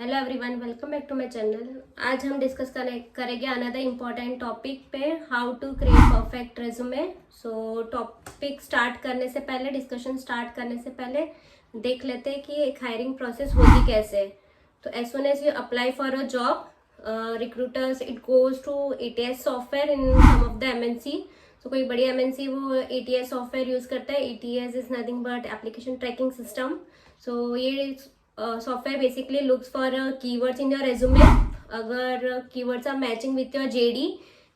Hello everyone, welcome back to my channel. आज हम discuss करेंगे अनदर इम्पॉर्टेंट टॉपिक पे, how to create perfect resume. So topic start करने से पहले, डिस्कशन स्टार्ट करने से पहले देख लेते हैं कि एक हायरिंग प्रोसेस होती कैसे। तो as soon as you apply for a job, recruiters it goes to ATS software in some of the MNC। तो कोई बड़ी MNC वो ATS सॉफ्टवेयर यूज़ करता है। ATS is nothing but application tracking system. So ये software basically looks for keywords in your resume. अगर keywords are matching with your JD,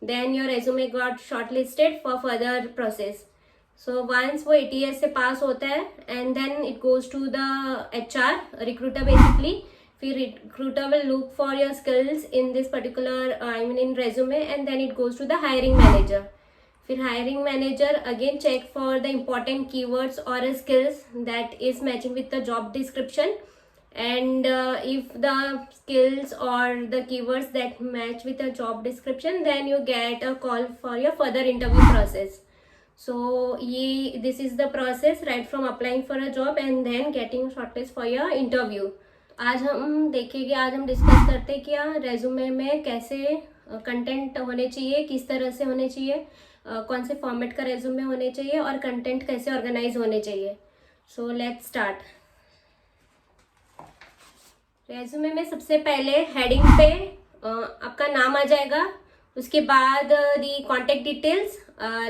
then your resume got shortlisted for further process. So once वो ATS से पास होता है and then it goes to the HR recruiter basically. फिर recruiter will look for your skills in this particular in resume and then it goes to the hiring manager. फिर hiring manager again check for the important keywords or skills that is matching with the job description. And if the skills or the keywords that match with the job description, then you get a call for your further interview process. So this is the process right from applying for a job and then getting shortlisted for your interview. आज हम देखेंगे, आज हम discuss करते हैं कि resume में कैसे कंटेंट होने चाहिए, किस तरह से होने चाहिए, कौन से फॉर्मेट का रेज्यूमे होने चाहिए और कंटेंट कैसे ऑर्गेनाइज होने चाहिए। So let's start. रेज्यूमे में सबसे पहले हेडिंग पे आपका नाम आ जाएगा। उसके बाद दी कॉन्टेक्ट डिटेल्स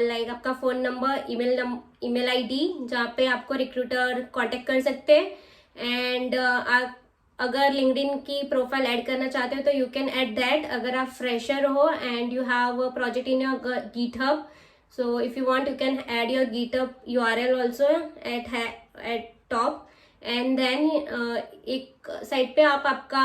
लाइक आपका फ़ोन नंबर, ईमेल आईडी जहाँ पे आपको रिक्रूटर कांटेक्ट कर सकते हैं। एंड अगर लिंक्डइन की प्रोफाइल ऐड करना चाहते हो तो यू कैन ऐड दैट। अगर आप फ्रेशर हो and you have a project in your GitHub, so if you want you can add your GitHub URL also at top. And then एक side पे आप आपका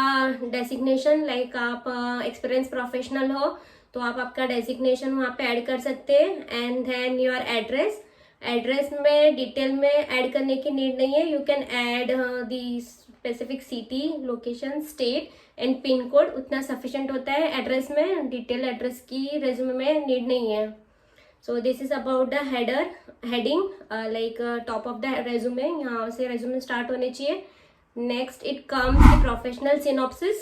डेजिग्नेशन, लाइक आप experience professional हो तो आप आपका डेजिग्नेशन वहाँ पे ऐड कर सकते हैं। एंड देन योर एड्रेस में डिटेल में ऐड करने की नीड नहीं है। You can add the specific city, location, state and pin code, उतना सफिशेंट होता है एड्रेस में। डिटेल एड्रेस की रेज्यूमे में नीड नहीं है। So this is about the heading, like top of the resume. यहाँ से resume start होने चाहिए। Next it comes the professional synopsis.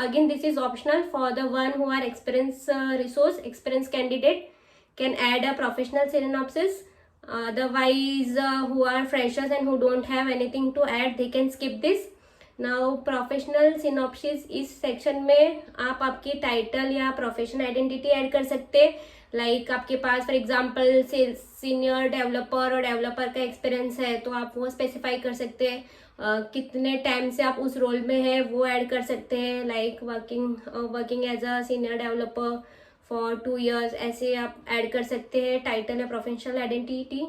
Again this is optional for the one who are experienced candidate can add a professional synopsis. Otherwise who are freshers and who don't have anything to add, they can skip this. Now professional synopsis इस section में आप आपकी title या professional identity add कर सकते हैं। Like आपके पास for example senior developer और डेवलपर का एक्सपीरियंस है तो आप वो स्पेसिफाई कर सकते हैं। कितने टाइम से आप उस रोल में हैं वो ऐड कर सकते हैं। Like working as a senior developer for 2 years, ऐसे आप ऐड कर सकते हैं टाइटल या प्रोफेशनल आइडेंटिटी।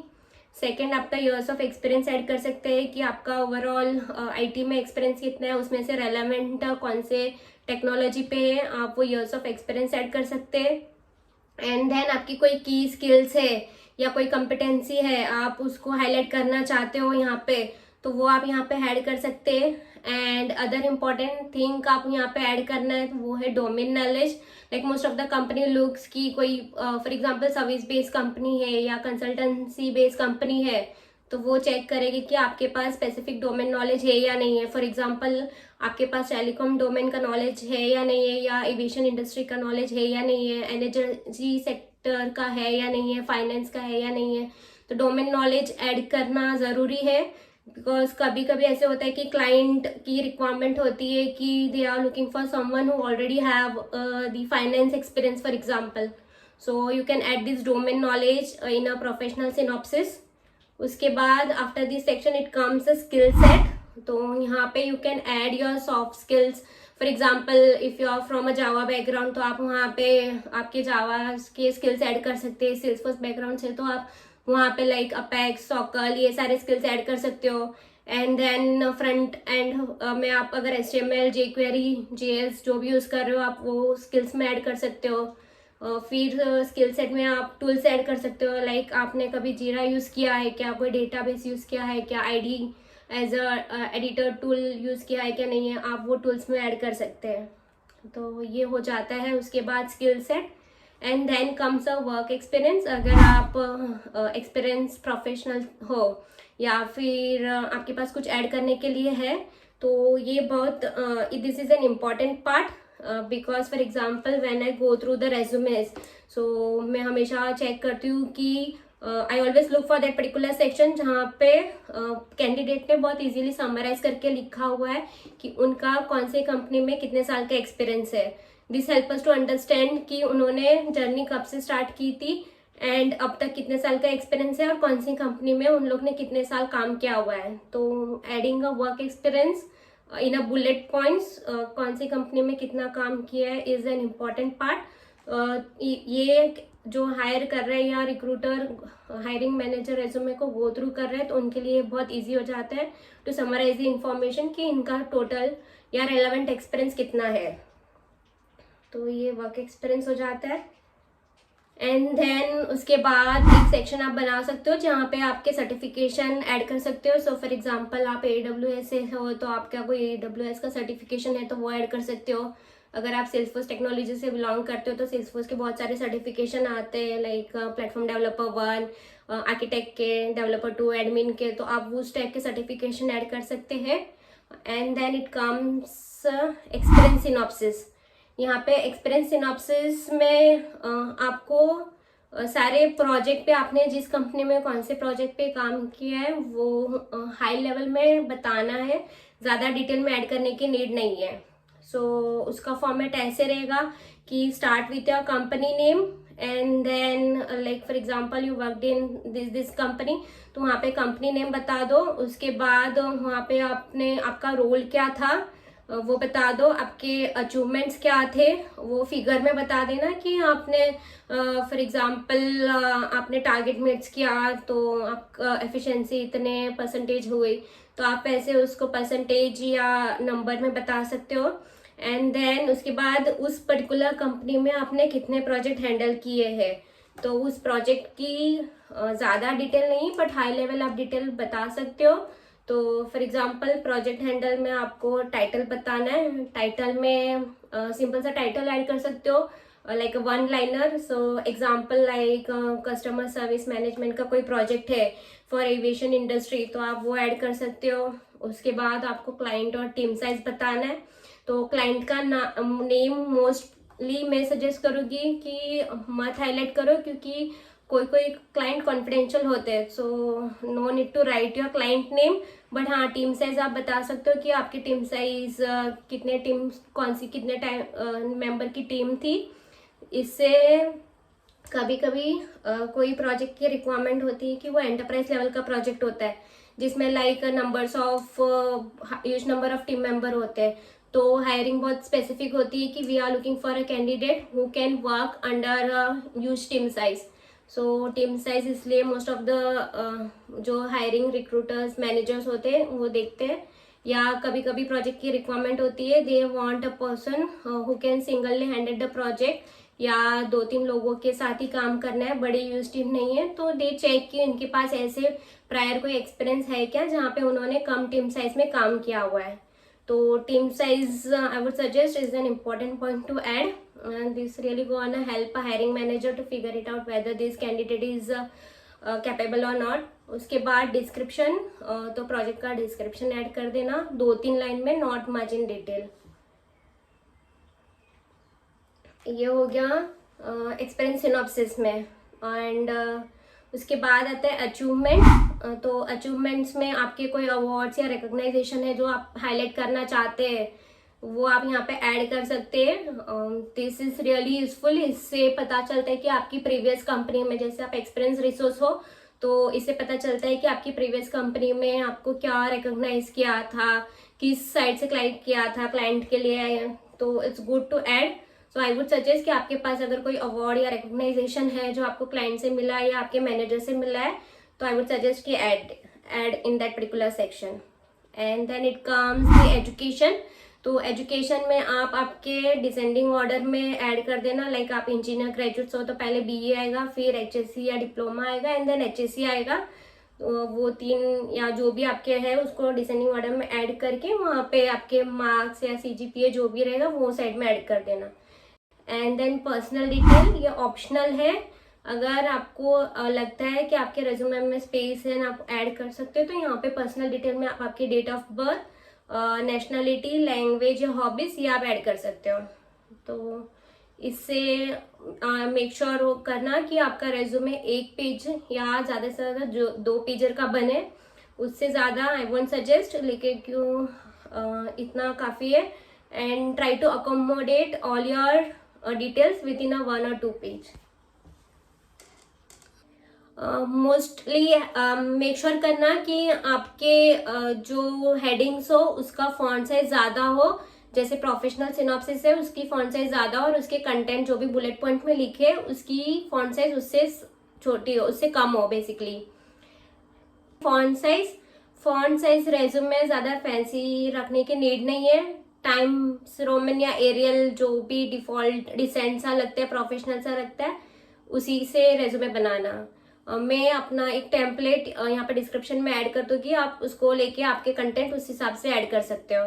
सेकेंड आपका ईयर्स ऑफ एक्सपीरियंस ऐड कर सकते हैं कि आपका ओवरऑल IT में एक्सपीरियंस कितना है, उसमें से रेलेवेंट कौन से टेक्नोलॉजी पे है, आप वो ईयर्स ऑफ एक्सपीरियंस ऐड कर सकते हैं। एंड देन आपकी कोई की स्किल्स है या कोई कंपिटेंसी है, आप उसको हाईलाइट करना चाहते हो यहाँ पे, तो वो आप यहाँ पे ऐड कर सकते हैं। एंड अदर इम्पॉर्टेंट थिंग आप यहाँ पे ऐड करना है वो है domain knowledge. Like most of the company looks की कोई for example service based company है या कंसल्टेंसी बेस्ड कंपनी है तो वो चेक करेगी कि आपके पास स्पेसिफिक डोमेन नॉलेज है या नहीं है। फॉर एग्जांपल आपके पास टेलीकॉम डोमेन का नॉलेज है या नहीं है, या एविएशन इंडस्ट्री का नॉलेज है या नहीं है, एनर्जी सेक्टर का है या नहीं है, फाइनेंस का है या नहीं है। तो डोमेन नॉलेज ऐड करना ज़रूरी है बिकॉज कभी कभी ऐसे होता है कि क्लाइंट की रिक्वायरमेंट होती है कि they are looking for someone who already have the finance experience for example. So you can add this domain knowledge in a professional synopsis. उसके बाद after this section it comes a skill set. तो यहाँ पे you can add your soft skills. For example if you are from a Java background तो आप वहाँ पे आपके जावा के स्किल्स ऐड कर सकते हैं। सेल्सफोर्स बैकग्राउंड से तो आप वहाँ पे लाइक अपेक्स, सॉकल, ये सारे स्किल्स ऐड कर सकते हो। एंड देन फ्रंट एंड में आप अगर HTML, jQuery, JS जो भी यूज़ कर रहे हो आप वो स्किल्स में ऐड कर सकते हो। फिर स्किल सेट में आप टूल्स ऐड कर सकते हो। लाइक आपने कभी जीरा यूज़ किया है क्या, कोई डेटाबेस यूज़ किया है क्या, ID as a editor tool use किया है क्या नहीं है, आप वो टूल्स में ऐड कर सकते हैं। तो ये हो जाता है। उसके बाद skill set and then comes a work experience. अगर आप एक्सपीरियंस प्रोफेशनल हो या फिर आपके पास कुछ ऐड करने के लिए है तो ये बहुत this is an important part because for example when I go through the resumes, so मैं हमेशा चेक करती हूँ कि I always look for that particular section जहाँ पे कैंडिडेट ने बहुत इजीली समराइज करके लिखा हुआ है कि उनका कौन से कंपनी में कितने साल का एक्सपीरियंस है. This help us to understand कि उन्होंने जर्नी कब से स्टार्ट की थी एंड अब तक कितने साल का एक्सपीरियंस है और कौन सी कंपनी में उन लोग ने कितने साल काम किया हुआ है. तो adding a work experience in a bullet points, कौन सी कंपनी में कितना काम किया है इज एन इम्पॉर्टेंट पार्ट. ये जो हायर कर रहे हैं या रिक्रूटर हायरिंग मैनेजर रेज्यूमे को गो थ्रू कर रहे हैं तो उनके लिए बहुत इजी हो जाता है टू समराइज द इंफॉर्मेशन कि इनका टोटल या रेलेवेंट एक्सपीरियंस कितना है. तो ये वर्क एक्सपीरियंस हो जाता है. एंड देन उसके बाद एक सेक्शन आप बना सकते हो जहाँ पे आपके सर्टिफिकेशन ऐड कर सकते हो. सो फॉर एग्जांपल आप AWS से हो तो आपका कोई AWS का सर्टिफिकेशन है तो वो ऐड कर सकते हो. अगर आप सेल्सफोर्स टेक्नोलॉजी से बिलोंग करते हो तो सेल्सफोर्स के बहुत सारे सर्टिफिकेशन आते हैं लाइक प्लेटफॉर्म डेवलपर 1, आर्किटेक्ट के, डेवलपर 2, एडमिन के, तो आप उस टाइप के सर्टिफिकेशन ऐड कर सकते हैं. And then it comes experience synopsis. यहाँ पे एक्सपीरियंस सिनॉप्सिस में आपको सारे प्रोजेक्ट पे आपने जिस कंपनी में कौन से प्रोजेक्ट पे काम किया है वो हाई लेवल में बताना है, ज़्यादा डिटेल में ऐड करने की नीड नहीं है. सो उसका फॉर्मेट ऐसे रहेगा कि start with your company name and then like for example you worked in this company, तो वहाँ पे कंपनी नेम बता दो. उसके बाद वहाँ पे आपने आपका रोल क्या था वो बता दो, आपके अचीवमेंट्स क्या थे वो फिगर में बता देना कि आपने फॉर एग्जांपल आपने टारगेट मीट्स किया तो आपका एफिशिएंसी इतने परसेंटेज हुई, तो आप ऐसे उसको परसेंटेज या नंबर में बता सकते हो. एंड देन उसके बाद उस पर्टिकुलर कंपनी में आपने कितने प्रोजेक्ट हैंडल किए हैं, तो उस प्रोजेक्ट की ज़्यादा डिटेल नहीं बट हाई लेवल आप डिटेल बता सकते हो. तो फॉर एग्जांपल प्रोजेक्ट हैंडल में आपको टाइटल बताना है. टाइटल में सिंपल सा टाइटल ऐड कर सकते हो like 1 liner. So example like customer service management का कोई प्रोजेक्ट है फॉर एविएशन इंडस्ट्री तो आप वो ऐड कर सकते हो. उसके बाद आपको क्लाइंट और टीम साइज बताना है. तो क्लाइंट का नेम मोस्टली मैं सजेस्ट करूँगी कि मत हाईलाइट करो क्योंकि कोई कोई क्लाइंट कॉन्फिडेंशियल होते हैं. So no need to write your client name. But हाँ, टीम साइज आप बता सकते हो कि आपकी टीम साइज कितने टीम कौन सी कितने टाइम मेंबर की टीम थी. इससे कभी कभी कोई प्रोजेक्ट की रिक्वायरमेंट होती है कि वो एंटरप्राइज लेवल का प्रोजेक्ट होता है जिसमें like numbers of huge number of team member होते हैं. तो हायरिंग बहुत स्पेसिफिक होती है कि we are looking for a candidate who can work under huge team size. So team size इसलिए मोस्ट ऑफ द जो हायरिंग रिक्रूटर्स मैनेजर्स होते हैं वो देखते हैं. या कभी कभी प्रोजेक्ट की रिक्वायरमेंट होती है they want a person who can singly handle the project या 2-3 लोगों के साथ ही काम करना है, बड़ी यूज टीम नहीं है. तो दे चेक कि इनके पास ऐसे प्रायर कोई एक्सपीरियंस है क्या जहाँ पे उन्होंने कम टीम साइज में काम किया हुआ है. तो team size I would suggest is an important point to add, and this really gonna help a hiring manager to figure it out whether this candidate is capable or not. उसके बाद description, तो project का description add कर देना 2-3 line में, not much in detail. ये हो गया एक्सपीरियंस सिनॉप्सिस में. एंड उसके बाद आता है अचीवमेंट. तो अचीवमेंट्स में आपके कोई अवार्ड्स या रिकॉग्नाइजेशन है जो आप हाईलाइट करना चाहते हैं वो आप यहाँ पे ऐड कर सकते हैं. This is really useful. इससे पता चलता है कि आपकी प्रीवियस कंपनी में, जैसे आप एक्सपीरियंस रिसोर्स हो तो इससे पता चलता है कि आपकी प्रीवियस कंपनी में आपको क्या रिकॉग्नाइज किया था, किस साइड से क्लाइंट किया था क्लाइंट के लिए. तो it's good to add. So I would suggest कि आपके पास अगर कोई अवार्ड या रिकॉग्नाइजेशन है जो आपको क्लाइंट से मिला है या आपके मैनेजर से मिला है तो आई वुड सजेस्ट कि add in that particular section. And then it comes the education. तो एजुकेशन में आप आपके डिसेंडिंग ऑर्डर में ऐड कर देना. लाइक आप इंजीनियर ग्रेजुएट्स हो तो पहले BE आएगा, फिर HSC या डिप्लोमा आएगा एंड देन HSC आएगा. तो वो 3 या जो भी आपके है उसको डिसेंडिंग ऑर्डर में ऐड करके वहाँ पे आपके मार्क्स या CGPA जो भी रहेगा वो साइड में ऐड कर देना. एंड देन पर्सनल डिटेल, ये ऑप्शनल है. अगर आपको लगता है कि आपके रेज्यूमे में स्पेस है ना, आप ऐड कर सकते हो. तो यहाँ पे पर्सनल डिटेल में आप आपकी date of birth, nationality, language या हॉबीज ये आप ऐड कर सकते हो। तो इससे मेक श्योर करना कि आपका रेज्यूमे 1 पेज या ज़्यादा से ज़्यादा जो 2 पेजर का बने, उससे ज़्यादा आई वोंट सजेस्ट, लेकिन क्यों इतना काफ़ी है। And try to accommodate all your details within 1 or 2 page. Mostly make sure करना कि आपके जो हेडिंग्स हो उसका फॉन्ट साइज ज़्यादा हो। जैसे प्रोफेशनल सिनॉप्सिस है उसकी फॉन्ट साइज ज़्यादा और उसके कंटेंट जो भी बुलेट पॉइंट में लिखे उसकी फॉन्ट साइज उससे छोटी हो, उससे कम हो बेसिकली। फॉन्ट साइज रेज्यूम में ज़्यादा फैंसी रखने की नीड नहीं है। टाइम्स रोमन या एरियल जो भी डिफॉल्ट डिसेंट सा लगता है, प्रोफेशनल सा लगता है, उसी से रेज्यूमे बनाना। मैं अपना एक टेम्पलेट यहाँ पे डिस्क्रिप्शन में ऐड कर दूंगी, आप उसको लेके आपके कंटेंट उस हिसाब से ऐड कर सकते हो।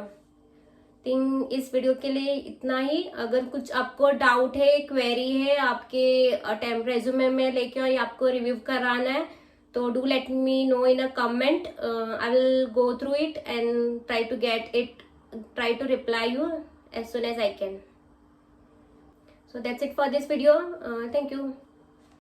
थिंक इस वीडियो के लिए इतना ही। अगर कुछ आपको डाउट है, क्वेरी है आपके रेज्यूमे में लेके या आपको रिव्यू कराना है, तो do let me know in a comment. I will go through it and try to reply you as soon as I can. So that's it for this video. Thank you.